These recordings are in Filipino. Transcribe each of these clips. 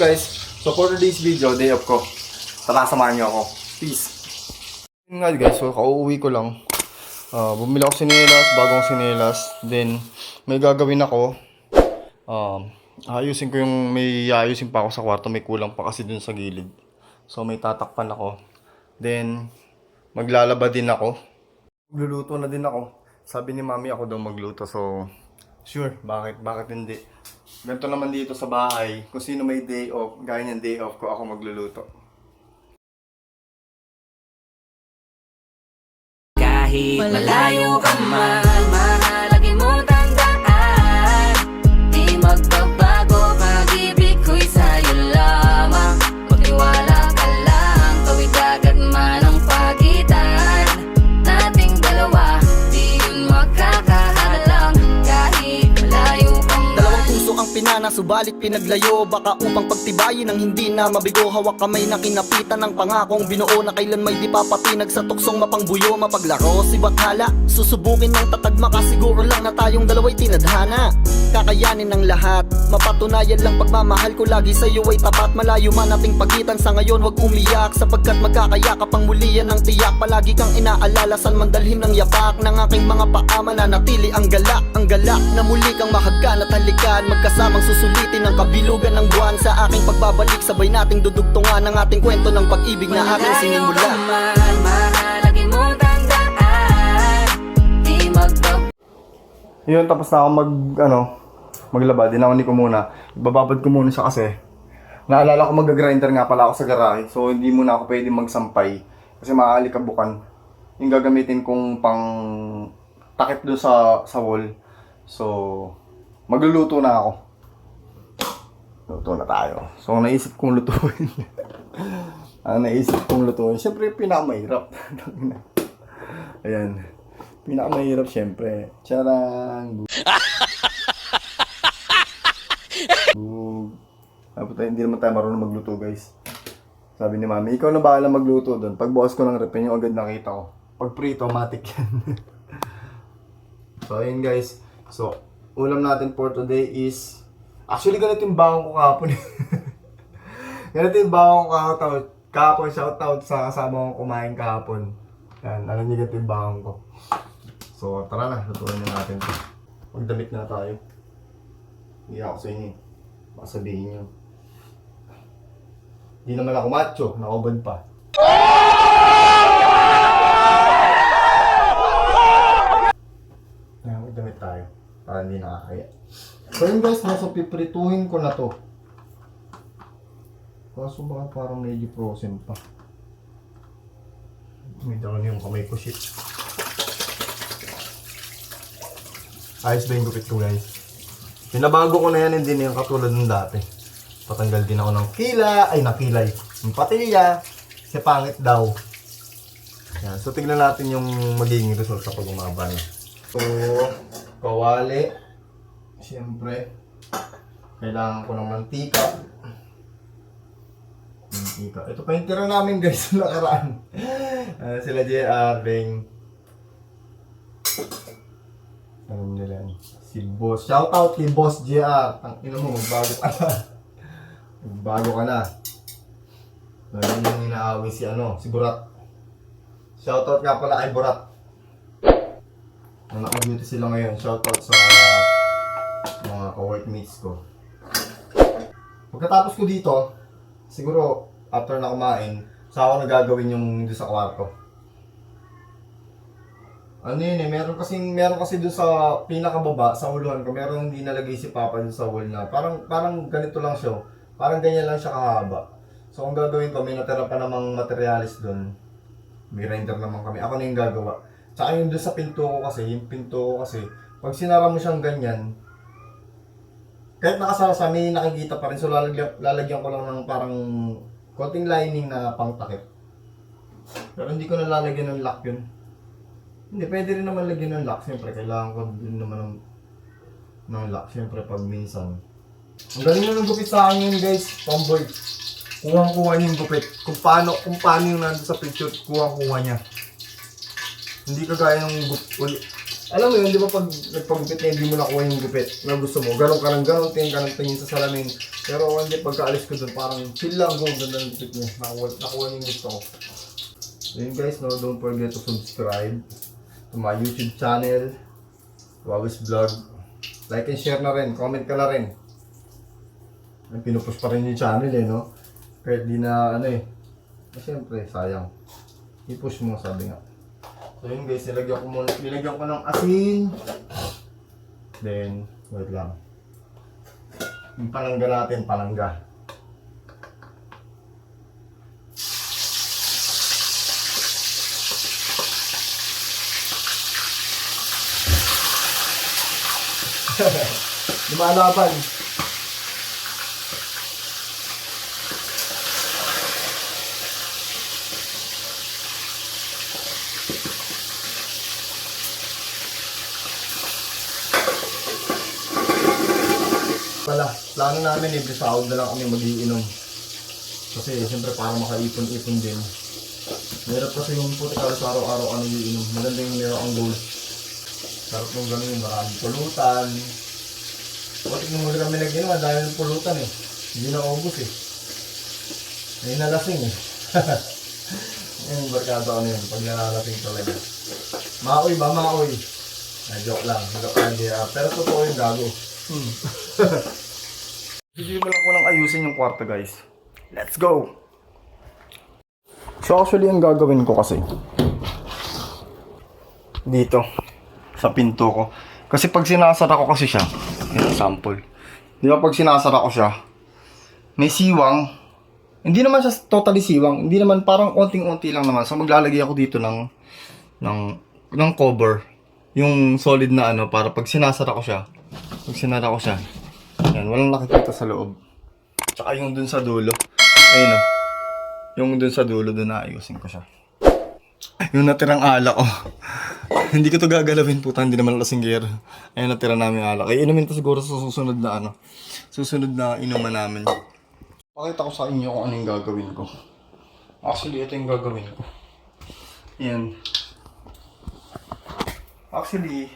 guys? So for today's video, day off ko. Tara, samahan niyo ako. Peace. Yun nga guys, so kauuwi ko lang. Bumili ako sinelas, bagong sinelas. Then may gagawin ako. Ayusin ko yung ayusin pa ako sa kwarto. May kulang pa kasi dun sa gilid. So may tatakpan ako. Then maglalaba din ako. Magluluto na din ako. Sabi ni mami ako daw magluto. So sure, bakit hindi? Ganito naman dito sa bahay. Kung sino may day off, gaya ng day off ko, ako magluluto. Kahit malayo ka man, mahalagin mo tandaan. Di magbabago, pag-ibig ko'y sa'yo lamang. Magtiwala ka lang, tawid agad man ang pagitan nating dalawa, di yun makakahalang. Kahit malayo ka man. Dalawang puso ang pinana, subalit pinaglayo. Baka upang pagtibayin ang hindi na mabigo. Hawak kamay na kinapitan ng pangakong binuo na kailan may di papatinag sa tuksong mapangbuyo. Mapaglaro si Bathala, susubukin ng tatag, makasiguro lang na tayong dalawa'y tinadhana. Kakayanin ng lahat, mapatunayan lang pagmamahal ko lagi sa'yo ay tapat. Malayo man ating pagitan sa ngayon, wag umiyak, sapagkat magkakayakap ang muli yan ng tiyak. Palagi kang inaalala, saan man dalhin ng yapak ng aking mga paa, mananatili ang galak na muli kang mahagkan at halikan. Magkasamang susulitin ang kabilugan ng buwan. Sa aking pagbabalik, sabay nating dudugtungan ang ating kwento ng pag-ibig na aking sinimula. Mahalagin mo tandaan, di magbab. Yun, tapos na ako maglaba. Dinawani ko muna. Bababad ko muna siya kasi naalala ko mag-grinder nga pala ako sa garahe. So hindi muna ako pwede magsampay kasi maaalikabukan. Yung gagamitin kong pang takip doon sa wall. So magluluto na ako. Luto na tayo. So naisip kong lutuin. Siyempre pinakamahirap. Ayan. Pinakamahirap siyempre. Charang. Hindi naman tayo marunong magluto, guys. Sabi ni mami, ikaw na bahala magluto doon. Pag bukas ko ng rep, yung agad nakita ko. Pag prito, matik yan. So ayun guys. So ulam natin for today is actually ganito yung bawang ko kahapon. Ganito yung bawang ko kahapon. Shoutout sa kasama kong kumain kahapon. Yan, alam niyo ganito yung bawang ko. So tara na, lutuin na natin ito. Magdamit na tayo. Hindi ako sa inyo. Baka sabihin nyo. Hindi naman ako macho, nakubad pa. Yan, magdamit tayo. Para hindi nakakaya. So yun guys, nasa piprituhin ko na to. Kaso baka parang medyo frozen pa. May down yung kamay ko, shit. Ayos ba yung gupit ko guys? Pinabago ko na yan, hindi na yung katulad ng dati. Patanggal din ako ng nakilay. Yung patilya, kasi pangit daw. Yan. So tignan natin yung magiging result kapag umaba na. So, kawali. Siyempre, kailangan ko ng mantika. Ito pa yung tira namin guys sa nakaraan. Sila JR, Beng. Alam nila yan. Si Boss. Shoutout kay Boss JR. Ang ina mo, magbago ka na. Magbago ka na. Lagi nang inaaway si Burat. Shoutout nga pala kay Burat. Naka-duty sila ngayon. Shoutout sa mga co-workmates ko. Pagkatapos ko dito, siguro after na kumain, saka ako nagagawin yung doon sa kwarto. Meron kasi doon sa pinakababa, sa uluhan ko, meron hindi nalagay si Papa doon sa wall na. Parang ganito lang siya. Parang ganyan lang siya kahaba. So ang gagawin ko, may natira pa namang materialis doon. May render naman kami. Ako na yung gagawa. Tsaka yung doon sa pinto ko kasi, pag sinara mo siyang ganyan, kahit nakasara may nakikita pa rin. So lalagyan ko lang ng parang konting lining na pang takip. Pero hindi ko na lalagyan ng lock yun. Hindi, pwede rin naman lagyan ng lock. Siyempre, kailangan ko din naman ng lock. Siyempre, pag minsan. Ang galing na ng gupit sa akin yun, guys. Tomboy. Kuha niya yung gupit. Kung paano yung nandun sa picture, kuha niya. Hindi kagaya ng Alam mo yun, di ba pag nagpagupit na hindi mo nakuha yung gupit na gusto mo, ganun ka ng ganun, tingin ka ng tingin sa salamin. Pero hindi, pagkaalis ko dun, parang chill lang ko, ganda ng gupit niya. Nakuha yung gusto ko. So yun guys, no, don't forget to subscribe to my YouTube channel, Wawis Vlog. Like and share na rin, comment ka na rin. Pinupush pa rin yung channel eh, no? Kahit di na ano eh. Siyempre, sayang. I-push mo, sabi nga. So yun guys, nilagyan ko ng asin. Then, wait lang. Yung palangga natin, palangga. Lumalaban. Pala, plano namin every sahod na lang kami magiinom. Kasi siyempre para makaipon-ipon din. Mahirap kasi yung puti kalos araw-araw ano iinom. Maganda yung meron ang goal. Sarap nung gano'n yung maraming pulutan. Puti nung muli kami nag-inom, dahil ng pulutan eh. Hindi na ubos eh. May nalasing eh. Yung barkada ko na yun, pag nalalasing talaga. Maoy ba, maoy? Joke lang, pero totoo yung gago. Hindi mo lang ko nang ayusin yung kwarto guys. Let's go! So actually ang gagawin ko kasi dito sa pinto ko. Kasi pag sinasara ko kasi siya, example. Di ba pag sinasara ko siya, may siwang. Hindi naman siya totally siwang. Hindi naman parang onting-unti lang naman. So maglalagay ako dito ng cover. Yung solid na ano para pag sinasara ko siya. Pag sinara ko siya. Yan, walang nakikita sa loob. Tsaka yung dun sa dulo. Ayun o. Yung dun sa dulo, dun naayusin ko siya. Yung natirang alak ko. Hindi ko to gagalawin puta, hindi naman lasinggero. Ayun natira namin alak. Ay inumin to siguro sa susunod na ano. Susunod na inuman namin. Pakita ko sa inyo kung ano yung gagawin ko. Actually, ito yung gagawin ko. Yan. Actually,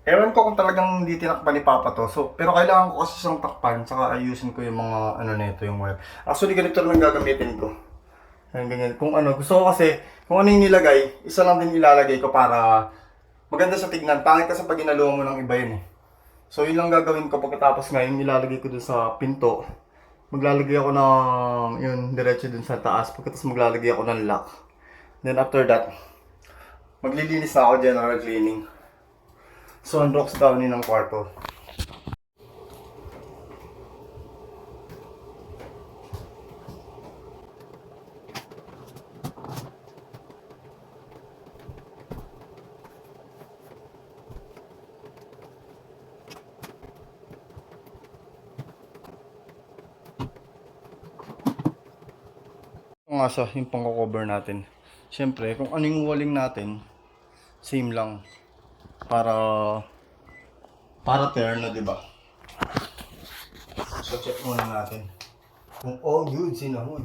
ewan ko kung talagang hindi tinakpan ni Papa to. So, pero kailangan ko kasi siyang takpan. Tsaka ayusin ko yung mga ano nito, yung wire. Actually, ganito lang gagamitin ko. Ayan, ganyan. Kung ano, gusto ko kasi, kung ano yung nilagay, isa lang din ilalagay ko para maganda sa tignan. Pangit kasi pag inaluwa mo ng iba yun eh. So, yun lang gagawin ko pagkatapos ngayon, ilalagay ko dun sa pinto. Maglalagay ako ng, yun, diretso dun sa taas. Pagkatapos maglalagay ako ng lock. Then after that, maglilinis na ako, general cleaning. So, unbox down ng kwarto. Ito nga siya, yung pang-cover natin. Siyempre, kung ano yung walling natin, same lang. Para tear na, diba? So, check muna natin. Kung all good, sinahod.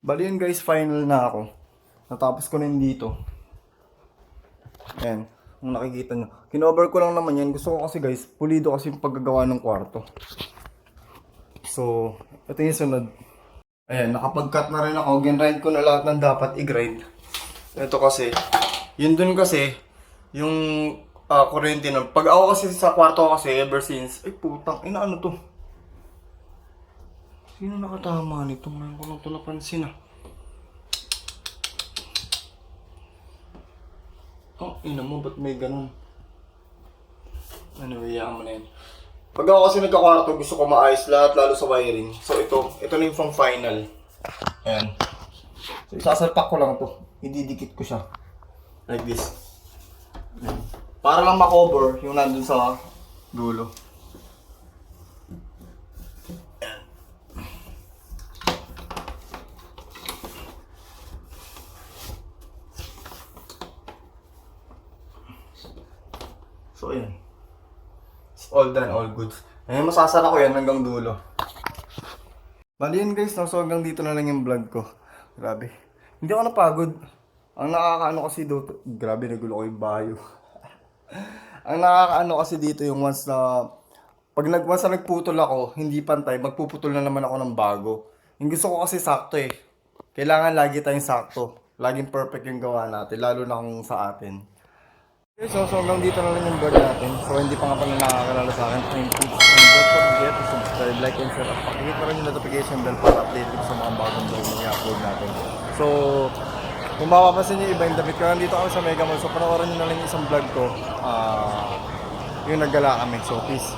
Bali yun guys, final na ako. Natapos ko na yun dito. Ayan, kung nakikita nyo. Kinover ko lang naman yan. Gusto ko kasi guys, pulido kasi yung paggagawa ng kwarto. So, ito yung sunod. Ayan, nakapag-cut na rin ako. Ginrind ko na lahat ng dapat i-grind. Ito kasi, yun dun kasi, yung kuryente nun. Pag ako kasi sa kwarto ko kasi, ever since, ay putang, ina ano to? Sino nakatama nito? Ngayon ko lang ito napansin ah. Oh, ina mo, ba't may ganun? Anyway, yakan mo na yun. Pag ako kasi nagkakwarto, gusto ko maayos lahat, lalo sa wiring. So ito na yung pang final. Ayan. So isasalpak ko lang to. Ididikit ko siya. Like this. Ayan. Para lang makover yung nandun sa dulo. Ayan. So ayan. All done, all good. Ngayon masasara ko yan hanggang dulo. Bali yun guys, no? So hanggang dito na lang yung vlog ko. Grabe. Hindi ako napagod. Ang nakakaano kasi dito, grabe nagulo ko yung bayo. Ang nakakaano kasi dito yung once na once na nagputol ako, hindi pantay, magpuputol na naman ako ng bago. Yung gusto ko kasi sakto eh. Kailangan lagi tayong sakto. Laging perfect yung gawa natin, lalo na kung sa atin. Okay, so hanggang dito na lang yung vlog natin. So hindi pa nga pala nakakalala sa akin. Thank you. And don't forget to subscribe, like, and share. At pakikita pa rin yung notification bell para updated sa mga bagong vlog na i-upload natin. So, kung mapapansin nyo iba yung damit ko, nandito kami sa Mega Mall. So panoorin nyo na lang yung isang vlog ko. Yung naggala kami. So peace.